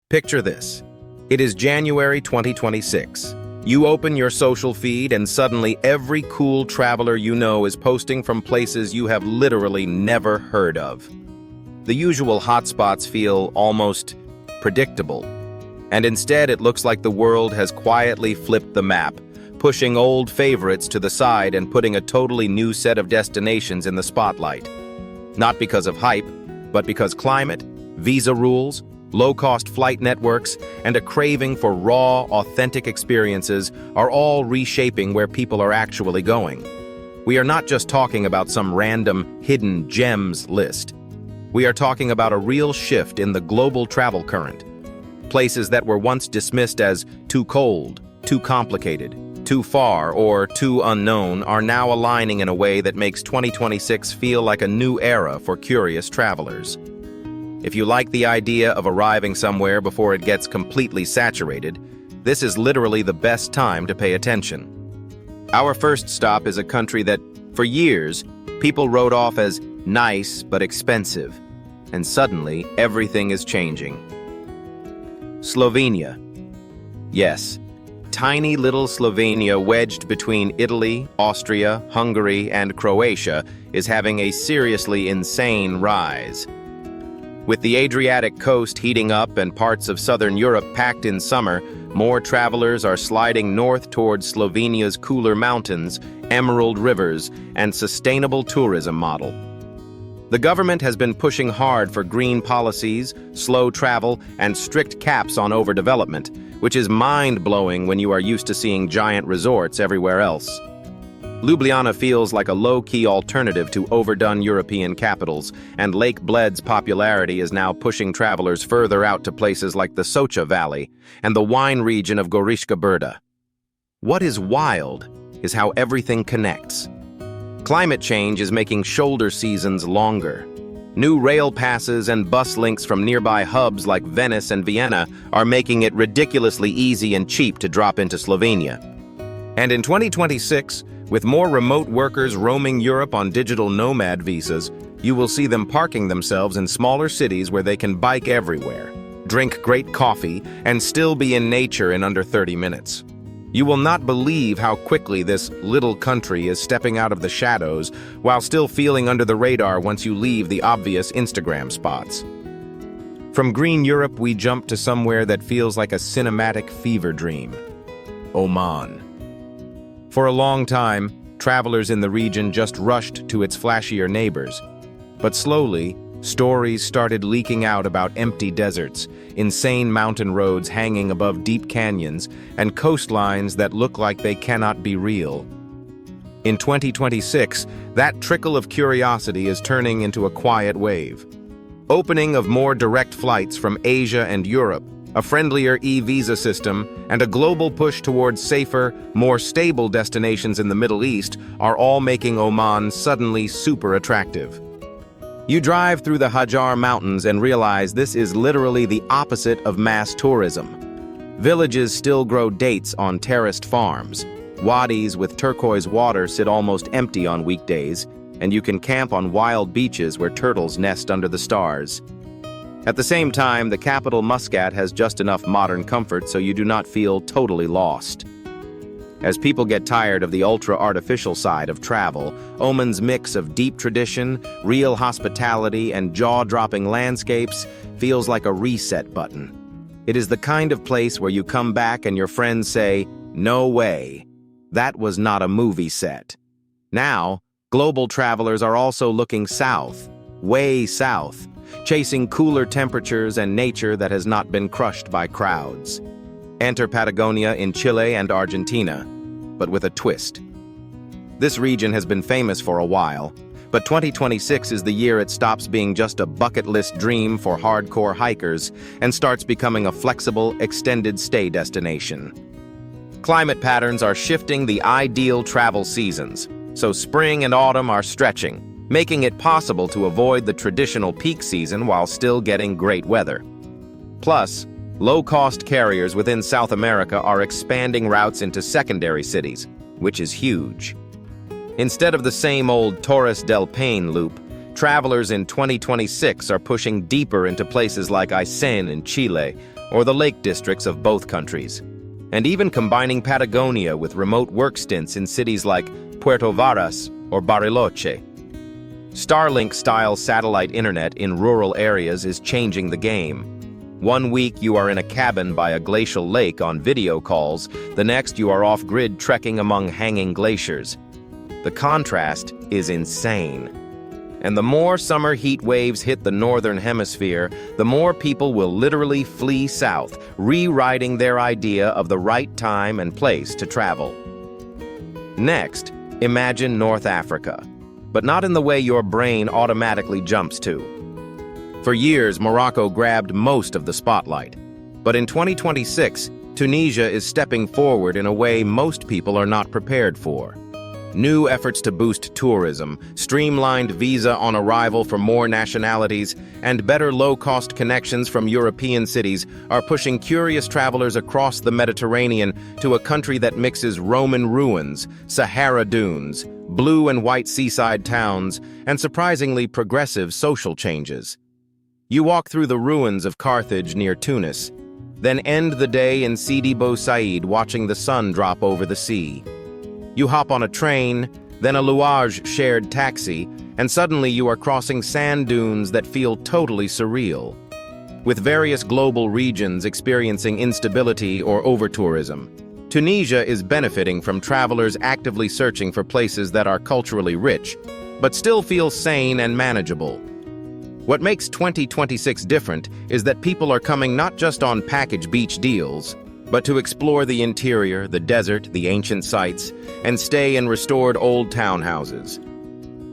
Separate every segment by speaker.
Speaker 1: Picture this. It is January 2026. You open your social feed and suddenly every cool traveler you know is posting from places you have literally never heard of. The usual hotspots feel almost predictable. And instead it looks like the world has quietly flipped the map, pushing old favorites to the side and putting a totally new set of destinations in the spotlight. Not because of hype, but because climate, visa rules, low-cost flight networks, and a craving for raw, authentic experiences are all reshaping where people are actually going. We are not just talking about some random hidden gems list. We are talking about a real shift in the global travel current. Places that were once dismissed as too cold, too complicated, too far, or too unknown are now aligning in a way that makes 2026 feel like a new era for curious travelers. If you like the idea of arriving somewhere before it gets completely saturated, this is literally the best time to pay attention. Our first stop is a country that, for years, people wrote off as nice but expensive, and suddenly everything is changing. Slovenia. Yes, tiny little Slovenia wedged between Italy, Austria, Hungary, and Croatia is having a seriously insane rise. With the Adriatic coast heating up and parts of southern Europe packed in summer, more travelers are sliding north towards Slovenia's cooler mountains, emerald rivers, and sustainable tourism model. The government has been pushing hard for green policies, slow travel, and strict caps on overdevelopment, which is mind-blowing when you are used to seeing giant resorts everywhere else. Ljubljana feels like a low-key alternative to overdone European capitals, and Lake Bled's popularity is now pushing travelers further out to places like the Socha Valley and the wine region of Goriška Brda. What is wild is how everything connects. Climate change is making shoulder seasons longer. New rail passes and bus links from nearby hubs like Venice and Vienna are making it ridiculously easy and cheap to drop into Slovenia. And in 2026, with more remote workers roaming Europe on digital nomad visas, you will see them parking themselves in smaller cities where they can bike everywhere, drink great coffee, and still be in nature in under 30 minutes. You will not believe how quickly this little country is stepping out of the shadows while still feeling under the radar once you leave the obvious Instagram spots. From green Europe, we jump to somewhere that feels like a cinematic fever dream: Oman. For a long time, travelers in the region just rushed to its flashier neighbors. But slowly, stories started leaking out about empty deserts, insane mountain roads hanging above deep canyons, and coastlines that look like they cannot be real. In 2026, that trickle of curiosity is turning into a quiet wave. Opening of more direct flights from Asia and Europe, a friendlier e-visa system, and a global push towards safer, more stable destinations in the Middle East are all making Oman suddenly super attractive. You drive through the Hajar Mountains and realize this is literally the opposite of mass tourism. Villages still grow dates on terraced farms. Wadis with turquoise water sit almost empty on weekdays, and you can camp on wild beaches where turtles nest under the stars. At the same time, the capital Muscat has just enough modern comfort so you do not feel totally lost. As people get tired of the ultra-artificial side of travel, Oman's mix of deep tradition, real hospitality, and jaw-dropping landscapes feels like a reset button. It is the kind of place where you come back and your friends say, "No way. That was not a movie set." Now, global travelers are also looking south, way south, chasing cooler temperatures and nature that has not been crushed by crowds. Enter Patagonia in Chile and Argentina, but with a twist. This region has been famous for a while, but 2026 is the year it stops being just a bucket list dream for hardcore hikers and starts becoming a flexible, extended stay destination. Climate patterns are shifting the ideal travel seasons, so spring and autumn are stretching, making it possible to avoid the traditional peak season while still getting great weather. Plus, low-cost carriers within South America are expanding routes into secondary cities, which is huge. Instead of the same old Torres del Paine loop, travelers in 2026 are pushing deeper into places like Aysén in Chile, or the lake districts of both countries, and even combining Patagonia with remote work stints in cities like Puerto Varas or Bariloche. Starlink-style satellite internet in rural areas is changing the game. One week you are in a cabin by a glacial lake on video calls, the next you are off-grid trekking among hanging glaciers. The contrast is insane. And the more summer heat waves hit the northern hemisphere, the more people will literally flee south, rewriting their idea of the right time and place to travel. Next, imagine North Africa, but not in the way your brain automatically jumps to. For years, Morocco grabbed most of the spotlight. But in 2026, Tunisia is stepping forward in a way most people are not prepared for. New efforts to boost tourism, streamlined visa on arrival for more nationalities, and better low-cost connections from European cities are pushing curious travelers across the Mediterranean to a country that mixes Roman ruins, Sahara dunes, blue and white seaside towns, and surprisingly progressive social changes. You walk through the ruins of Carthage near Tunis, then end the day in Sidi Bou Said watching the sun drop over the sea. You hop on a train, then a Louage shared taxi, and suddenly you are crossing sand dunes that feel totally surreal. With various global regions experiencing instability or over-tourism, Tunisia is benefiting from travelers actively searching for places that are culturally rich, but still feel sane and manageable. What makes 2026 different is that people are coming not just on package beach deals, but to explore the interior, the desert, the ancient sites, and stay in restored old townhouses.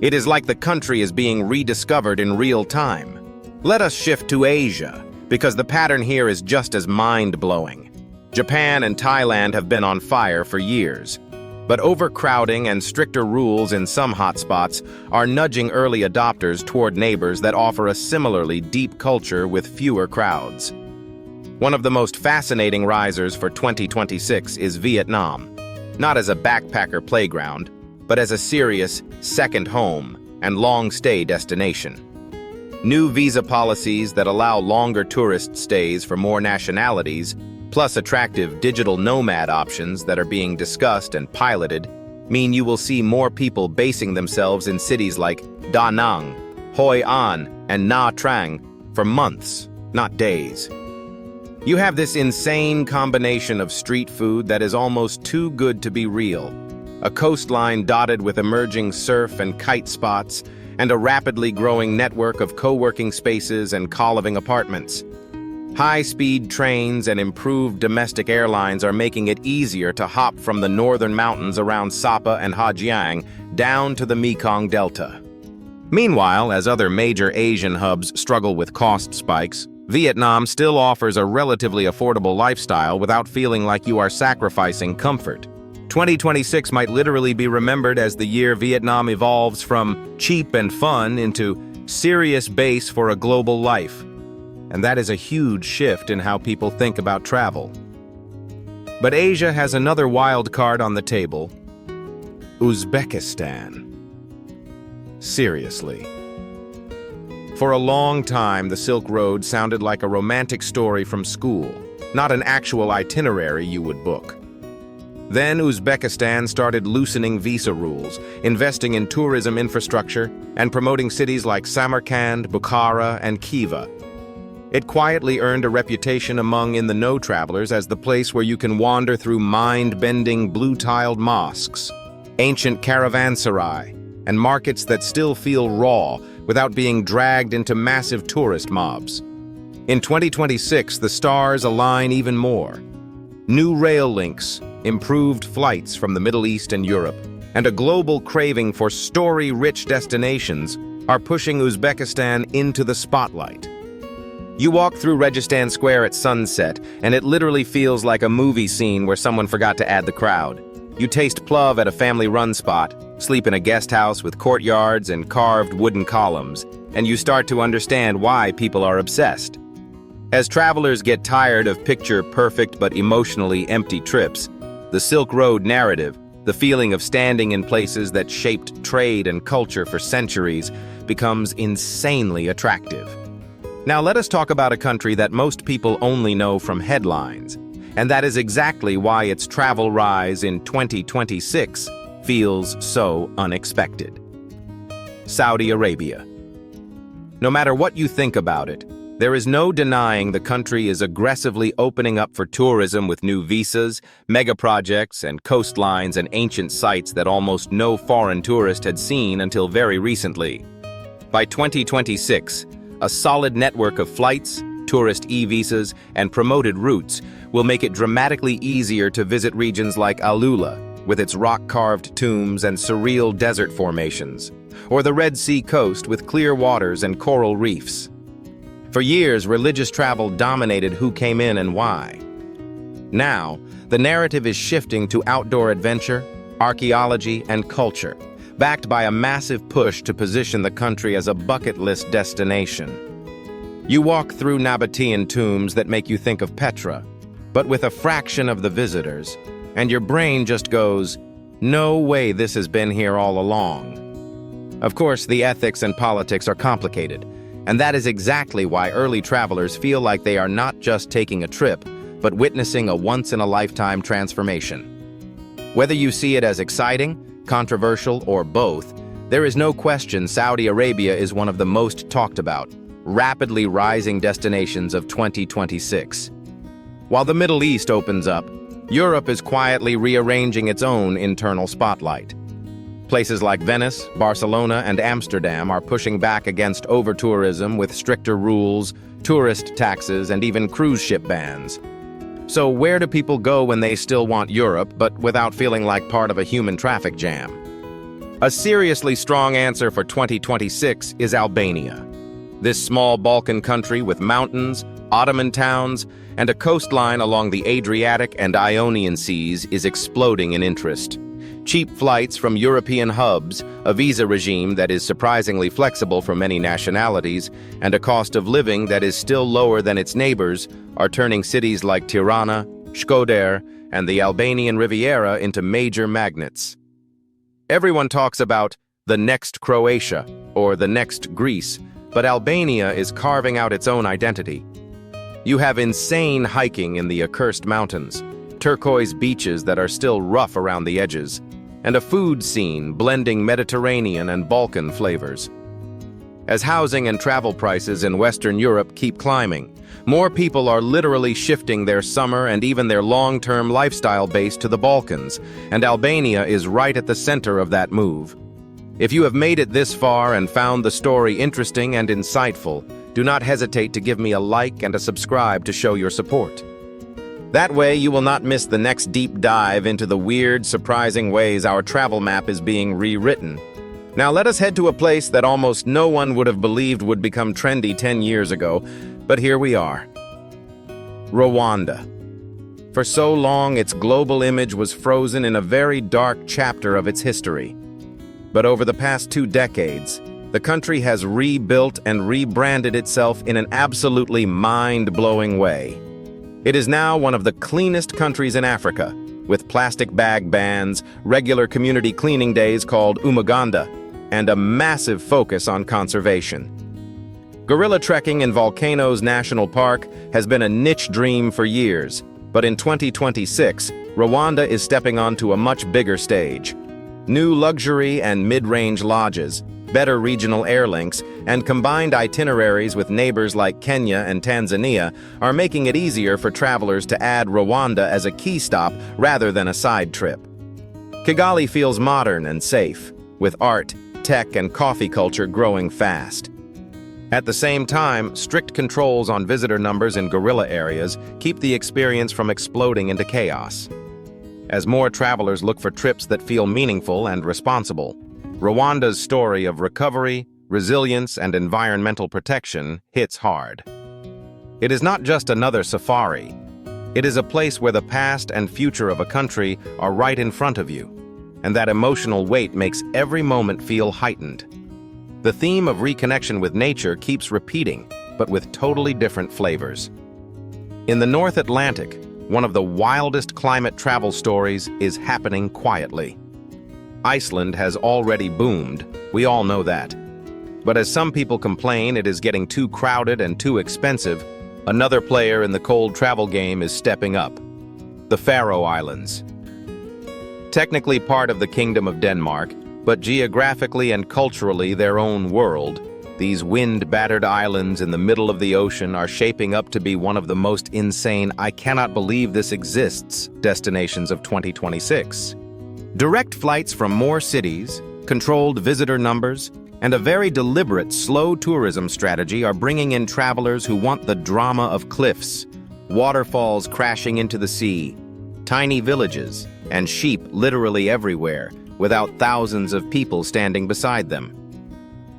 Speaker 1: It is like the country is being rediscovered in real time. Let us shift to Asia, because the pattern here is just as mind-blowing. Japan and Thailand have been on fire for years, but overcrowding and stricter rules in some hotspots are nudging early adopters toward neighbors that offer a similarly deep culture with fewer crowds. One of the most fascinating risers for 2026 is Vietnam, not as a backpacker playground, but as a serious second home and long-stay destination. New visa policies that allow longer tourist stays for more nationalities, plus attractive digital nomad options that are being discussed and piloted, mean you will see more people basing themselves in cities like Da Nang, Hoi An, and Nha Trang for months, not days. You have this insane combination of street food that is almost too good to be real, a coastline dotted with emerging surf and kite spots, and a rapidly growing network of co-working spaces and co-living apartments. High-speed trains and improved domestic airlines are making it easier to hop from the northern mountains around Sapa and Hajiang down to the Mekong Delta. Meanwhile, as other major Asian hubs struggle with cost spikes, Vietnam still offers a relatively affordable lifestyle without feeling like you are sacrificing comfort. 2026 might literally be remembered as the year Vietnam evolves from cheap and fun into serious base for a global life. And that is a huge shift in how people think about travel. But Asia has another wild card on the table: Uzbekistan. Seriously. For a long time, the Silk Road sounded like a romantic story from school, not an actual itinerary you would book. Then Uzbekistan started loosening visa rules, investing in tourism infrastructure, and promoting cities like Samarkand, Bukhara, and Khiva. It quietly earned a reputation among in-the-know travelers as the place where you can wander through mind-bending blue-tiled mosques, ancient caravanserai, and markets that still feel raw without being dragged into massive tourist mobs. In 2026, the stars align even more. New rail links, improved flights from the Middle East and Europe, and a global craving for story-rich destinations are pushing Uzbekistan into the spotlight. You walk through Registan Square at sunset, and it literally feels like a movie scene where someone forgot to add the crowd. You taste plov at a family-run spot, sleep in a guest house with courtyards and carved wooden columns, and you start to understand why people are obsessed. As travelers get tired of picture-perfect but emotionally empty trips, the Silk Road narrative, the feeling of standing in places that shaped trade and culture for centuries, becomes insanely attractive. Now let us talk about a country that most people only know from headlines, and that is exactly why its travel rise in 2026 feels so unexpected. Saudi Arabia. No matter what you think about it, there is no denying the country is aggressively opening up for tourism with new visas, mega-projects, and coastlines and ancient sites that almost no foreign tourist had seen until very recently. By 2026, a solid network of flights, tourist e-visas, and promoted routes will make it dramatically easier to visit regions like Alula, with its rock-carved tombs and surreal desert formations, or the Red Sea coast with clear waters and coral reefs. For years, religious travel dominated who came in and why. Now, the narrative is shifting to outdoor adventure, archaeology, and culture, backed by a massive push to position the country as a bucket list destination. You walk through Nabatean tombs that make you think of Petra, but with a fraction of the visitors, and your brain just goes, "No way this has been here all along." Of course, the ethics and politics are complicated, and that is exactly why early travelers feel like they are not just taking a trip, but witnessing a once-in-a-lifetime transformation. Whether you see it as exciting, controversial, or both, there is no question Saudi Arabia is one of the most talked about, rapidly rising destinations of 2026. While the Middle East opens up, Europe is quietly rearranging its own internal spotlight. Places like Venice, Barcelona, and Amsterdam are pushing back against over-tourism with stricter rules, tourist taxes, and even cruise ship bans. So where do people go when they still want Europe, but without feeling like part of a human traffic jam? A seriously strong answer for 2026 is Albania. This small Balkan country with mountains, Ottoman towns, and a coastline along the Adriatic and Ionian Seas is exploding in interest. Cheap flights from European hubs, a visa regime that is surprisingly flexible for many nationalities, and a cost of living that is still lower than its neighbors are turning cities like Tirana, Shkodër, and the Albanian Riviera into major magnets. Everyone talks about the next Croatia or the next Greece, but Albania is carving out its own identity. You have insane hiking in the accursed mountains, turquoise beaches that are still rough around the edges, and a food scene blending Mediterranean and Balkan flavors. As housing and travel prices in Western Europe keep climbing, more people are literally shifting their summer and even their long-term lifestyle base to the Balkans, and Albania is right at the center of that move. If you have made it this far and found the story interesting and insightful, do not hesitate to give me a like and a subscribe to show your support. That way, you will not miss the next deep dive into the weird, surprising ways our travel map is being rewritten. Now let us head to a place that almost no one would have believed would become trendy 10 years ago, but here we are. Rwanda. For so long, its global image was frozen in a very dark chapter of its history. But over the past 2 decades, the country has rebuilt and rebranded itself in an absolutely mind-blowing way. It is now one of the cleanest countries in Africa, with plastic bag bans, regular community cleaning days called Umuganda, and a massive focus on conservation. Gorilla trekking in Volcanoes National Park has been a niche dream for years, but in 2026, Rwanda is stepping onto a much bigger stage. New luxury and mid-range lodges, better regional air links, and combined itineraries with neighbors like Kenya and Tanzania are making it easier for travelers to add Rwanda as a key stop rather than a side trip. Kigali feels modern and safe, with art, tech, and coffee culture growing fast. At the same time, strict controls on visitor numbers in guerrilla areas keep the experience from exploding into chaos. As more travelers look for trips that feel meaningful and responsible, Rwanda's story of recovery, resilience, and environmental protection hits hard. It is not just another safari. It is a place where the past and future of a country are right in front of you, and that emotional weight makes every moment feel heightened. The theme of reconnection with nature keeps repeating, but with totally different flavors. In the North Atlantic, one of the wildest climate travel stories is happening quietly. Iceland has already boomed, we all know that. But as some people complain it is getting too crowded and too expensive, another player in the cold travel game is stepping up. The Faroe Islands. Technically part of the Kingdom of Denmark, but geographically and culturally their own world, these wind-battered islands in the middle of the ocean are shaping up to be one of the most insane "I cannot believe this exists" destinations of 2026. Direct flights from more cities, controlled visitor numbers, and a very deliberate slow tourism strategy are bringing in travelers who want the drama of cliffs, waterfalls crashing into the sea, tiny villages, and sheep literally everywhere, without thousands of people standing beside them.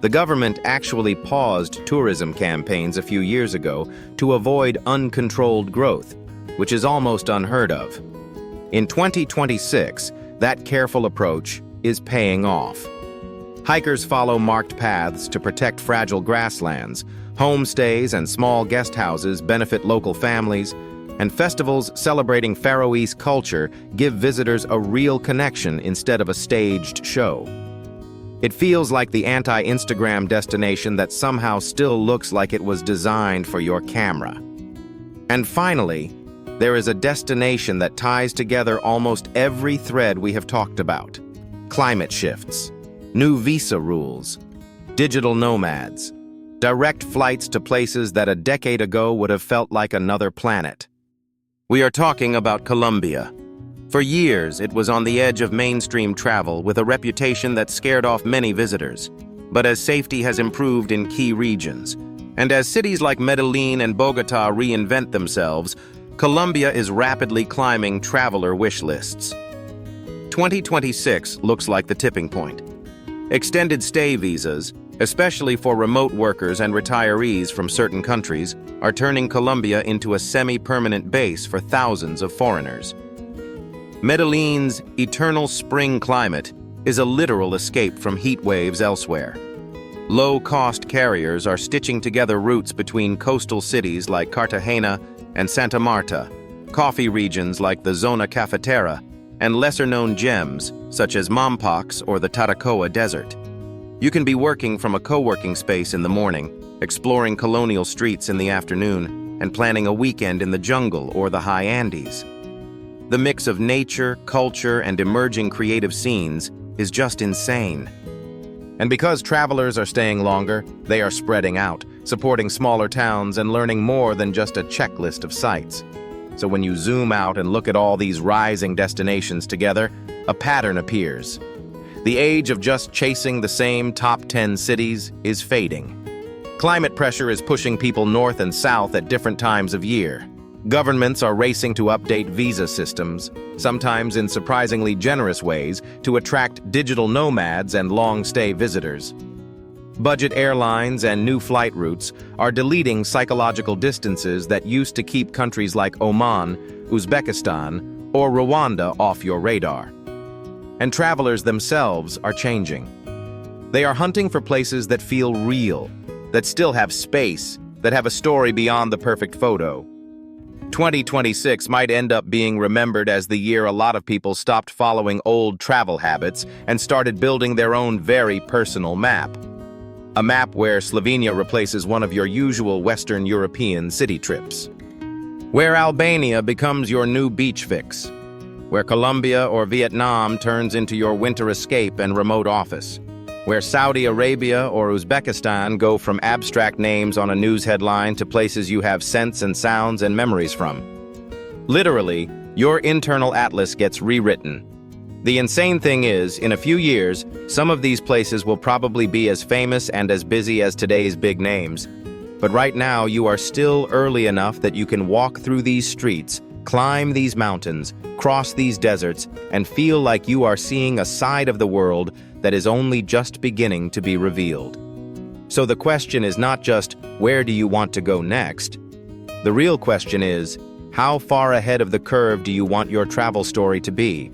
Speaker 1: The government actually paused tourism campaigns a few years ago to avoid uncontrolled growth, which is almost unheard of. In 2026, that careful approach is paying off. Hikers follow marked paths to protect fragile grasslands, homestays and small guest houses benefit local families, and festivals celebrating Faroese culture give visitors a real connection instead of a staged show. It feels like the anti-Instagram destination that somehow still looks like it was designed for your camera. And finally, there is a destination that ties together almost every thread we have talked about. Climate shifts, new visa rules, digital nomads, direct flights to places that a decade ago would have felt like another planet. We are talking about Colombia. For years, it was on the edge of mainstream travel with a reputation that scared off many visitors. But as safety has improved in key regions, and as cities like Medellin and Bogota reinvent themselves, Colombia is rapidly climbing traveler wish lists. 2026 looks like the tipping point. Extended stay visas, especially for remote workers and retirees from certain countries, are turning Colombia into a semi-permanent base for thousands of foreigners. Medellin's eternal spring climate is a literal escape from heat waves elsewhere. Low-cost carriers are stitching together routes between coastal cities like Cartagena and Santa Marta, coffee regions like the Zona Cafetera, and lesser-known gems such as Mompox or the Taracoa Desert. You can be working from a co-working space in the morning, exploring colonial streets in the afternoon, and planning a weekend in the jungle or the high Andes. The mix of nature, culture, and emerging creative scenes is just insane. And because travelers are staying longer, they are spreading out, supporting smaller towns and learning more than just a checklist of sites. So when you zoom out and look at all these rising destinations together, a pattern appears. The age of just chasing the same top 10 cities is fading. Climate pressure is pushing people north and south at different times of year. Governments are racing to update visa systems, sometimes in surprisingly generous ways, to attract digital nomads and long-stay visitors. Budget airlines and new flight routes are deleting psychological distances that used to keep countries like Oman, Uzbekistan, or Rwanda off your radar. And travelers themselves are changing. They are hunting for places that feel real, that still have space, that have a story beyond the perfect photo. 2026 might end up being remembered as the year a lot of people stopped following old travel habits and started building their own very personal map. A map where Slovenia replaces one of your usual Western European city trips. Where Albania becomes your new beach fix. Where Colombia or Vietnam turns into your winter escape and remote office. Where Saudi Arabia or Uzbekistan go from abstract names on a news headline to places you have scents and sounds and memories from. Literally, your internal atlas gets rewritten. The insane thing is, in a few years, some of these places will probably be as famous and as busy as today's big names. But right now, you are still early enough that you can walk through these streets, climb these mountains, cross these deserts, and feel like you are seeing a side of the world that is only just beginning to be revealed. So the question is not just, where do you want to go next? The real question is, how far ahead of the curve do you want your travel story to be?